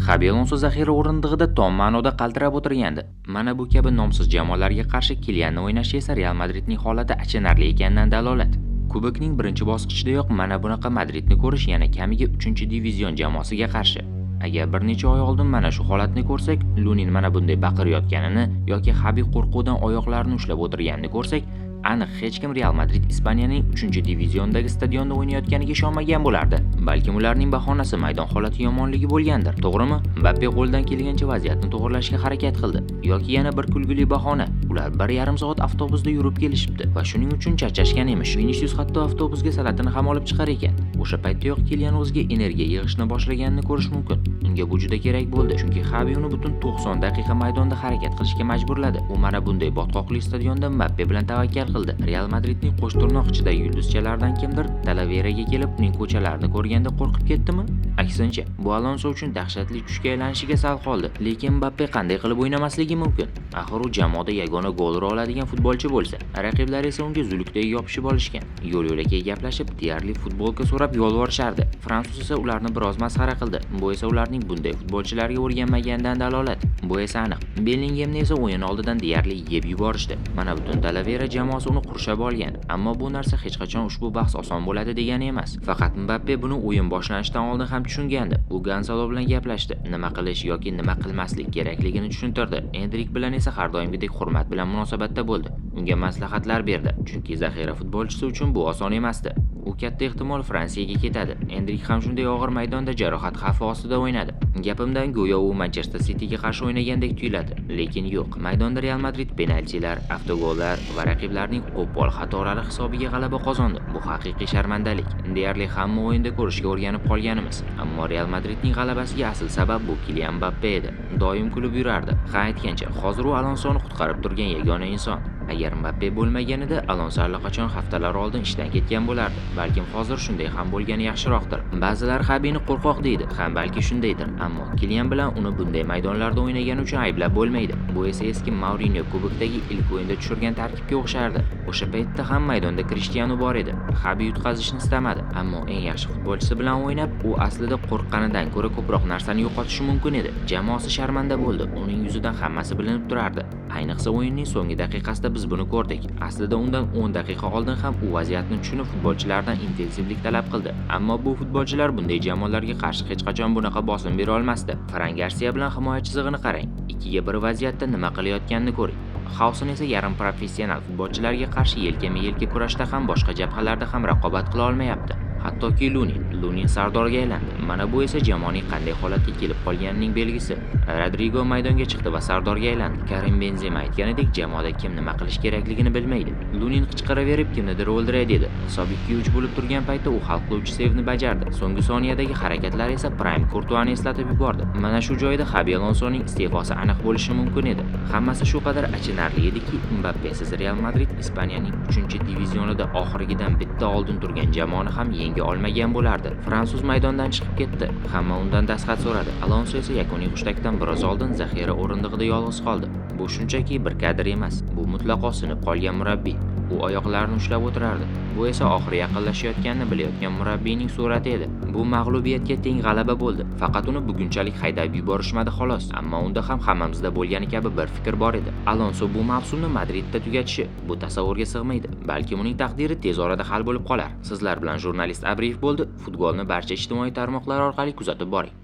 Xabi Alonso zaxira o'rindig'ida tom ma'noda qaltirab o'tirgandi. Mana bu kabi nomsiz jamoalarga qarshi Kilianni o'ynashi esa Real Madridning holati achinarli ekanidan dalolat. Kubokning birinchi bosqichidayoq mana bunaqa Madridni ko'rish yana kamiga 3-divizion jamoasiga qarshi. Agar bir necha oy oldin mana shu holatni ko'rsak, Lunin mana bunday baqirayotganini yoki Xabi qo'rquvdan oyoqlarini ushlab o'tirganini ko'rsak, aniq hech kim Real Madrid Ispaniyaning 3-diviziondagi stadionda o'ynayotganiga ishonmagan bo'lardi. Balkim ularning bahonasi maydon holati yomonligi bo'lgandir, to'g'rimi? Mbappe qo'ldan kelgancha vaziyatni to'g'rilashga harakat qildi. Yoki yana bir kulgili bahona. Ular 1,5 soat avtobusda yurib kelishibdi va shuning uchun charchashgan emish. Vinicius hatto avtobusga salatini ham olib chiqar ekan. O'sha paytdayoq Kilian o'ziga energiya yig'ishni boshlaganini ko'rish mumkin. Unga bu juda kerak bo'ldi, chunki Xavi uni butun 90 daqiqa maydonda harakat qilishga majburladi. U mana bunday botqoqli stadionda Mbappe bilan tavakkal qildi. Real Madridning qo'shtirnoq ichidagi yulduzchalardan kimdir Talaveraga kelib uning ko'chalarini ko'rganda qo'rqib ketdimi? Aksincha, bu Alonso uchun dahshatli tushga aylanishiga sal qoldi. Lekin Mbappe qanday qilib o'ynamasligi mumkin? Axir u jamoada yagona gol ura oladigan futbolchi bo'lsa, raqiblari esa unga zulukdek yopishib olishgan. Yo'l-yo'lakay gaplashib, deyarli futbolka so'rab yolvorishardi. Fransuz esa ularni biroz masxara qildi. Bu esa ularning bunday futbolchilarga o'rganmaganidan dalolat. Bu esa aniq. Bellingemni esa o'yin oldidan deyarli yeb yuborishdi. Mana butun Talavera jamoasi uni qurshab olgan. Ammo bu narsa hech qachon ushbu bahs oson bo'ladi degani emas. Faqat Mbappe buni o'yin boshlanishidan oldin ham tushungandi. U Gonzalo bilan gaplashdi. Nima qilish yoki nima qilmaslik kerakligini tushuntirdi. Endrik bilan esa har doimgidek hurmat bilan munosabatda bo'ldi. Unga maslahatlar berdi, chunki zaxira futbolchisi uchun bu oson emasdi. U katta ehtimol Fransiyaga ketadi. Endrik ham shunday og'ir maydonda jarohat xavfi ostida o'ynadi. Gapimdan go'yo u Manchester Cityga qarshi o'ynagandek tuyuladi, lekin yo'q. Maydonda Real Madrid penaltilar, avtogollar va raqiblarning qo'pol xatolari hisobiga g'alaba qozondi. Bu haqiqiy sharmandalik. Deyarli hamma o'yinda ko'rishga o'rganib qolganimiz. Ammo Real Madridning g'alabasiga asl sabab bu Kylian Mbappe edi. Doim kulib yurardi. Ha aytgancha, hozir u Alonsoni qutqarib turgan yagona inson. Agar Mbappe bo'lmaganida Alonso allaqachon haftalar oldin ishdan ketgan bo'lardi. Balkim hozir shunday ham bo'lgani yaxshiroqdir. Ba'zilar Xabini qo'rqoq deydi, ham balki shundaydir. Ammo Kilian bilan uni bunday maydonlarda o'ynagani uchun ayblab bo'lmaydi. Bu esa eski Mourinho kubokdagi ilk o'yinda tushirgan tarkibga o'xshardi. O'sha paytda ham maydonda Cristiano bor edi. Xabi yutqazishni istamadi, ammo eng yaxshi futbolchisi bilan o'ynab, u aslida qo'rqqanidan ko'ra ko'proq narsani yo'qotishi mumkin edi. Jamoasi sharmanda bo'ldi. Uning yuzidan hammasi bilinib turardi. Ayniqsa o'yinning so'nggi daqiqasida biz buni ko'rdik. Aslida undan 10 daqiqa oldin ham u vaziyatni tushunib futbolchilardan intensivlik talab qildi. Ammo bu futbolchilar bunday jamoalarga qarshi hech qachon bunaqa bosim bera olmasdi. Fran Garcia bilan himoya chizig'ini qarang. 2-1 vaziyatda nima qilayotganini ko'ring. Hausen esa yarim professional futbolchilarga qarshi yelkama-yelka kurashda ham boshqa jabhalarda ham raqobat qila olmayapti. Hattoki Lunin sardorga aylandi. Mana bu esa jamoaning qanday holatga kelib qolganining belgisi. Rodrigo maydonga chiqdi va sardorga aylandi. Karim Benzema aytganidek, jamoada kim nima qilish kerakligini bilmaydi. Lunin qichqiraverib kimnidir o'ldiray dedi. Hisob 2-3 bo'lib turgan paytda u hal qiluvchi sevni bajardi. So'nggi soniyadagi harakatlar esa Prime Courtois'ni eslatib yubordi. Mana shu joyda Xabi Alonsoning iste'fosi aniq bo'lishi mumkin edi. Hammasi shu qadar achinarli ediki, Mbappesiz Real Madrid Ispaniyaning 3-divizionida oxirigidan bitta oldin turgan jamoani ham yenga olmagan bo'lardi. Fransuz maydondan chiqib ketdi. Hamma undan dastxat so'radi. Alonso esa yakuniy hushtakdan biroz oldin zaxira o'rindig'ida yolg'iz qoldi. Bu shunchaki bir kadr emas. Bu mutlaqo sinib qolgan murabbiy. U oyoqlarini ushlab o'tirardi. Bu esa oxiri yaqinlashayotganini bilayotgan murabbiyning surati edi. Bu mag'lubiyatga teng g'alaba bo'ldi. Faqat uni bugunchalik haydab yuborishmadi xolos. Ammo unda ham hammamizda bo'lgani kabi bir fikr bor edi. Alonso bu mavsumni Madridda tugatishi bu tasavvurga sig'maydi. Balki uning taqdiri tez orada hal bo'lib qolar. Sizlar bilan jurnalist Abriyev bo'ldi. Futbolni barcha ijtimoiy tarmoqlar orqali kuzatib boring.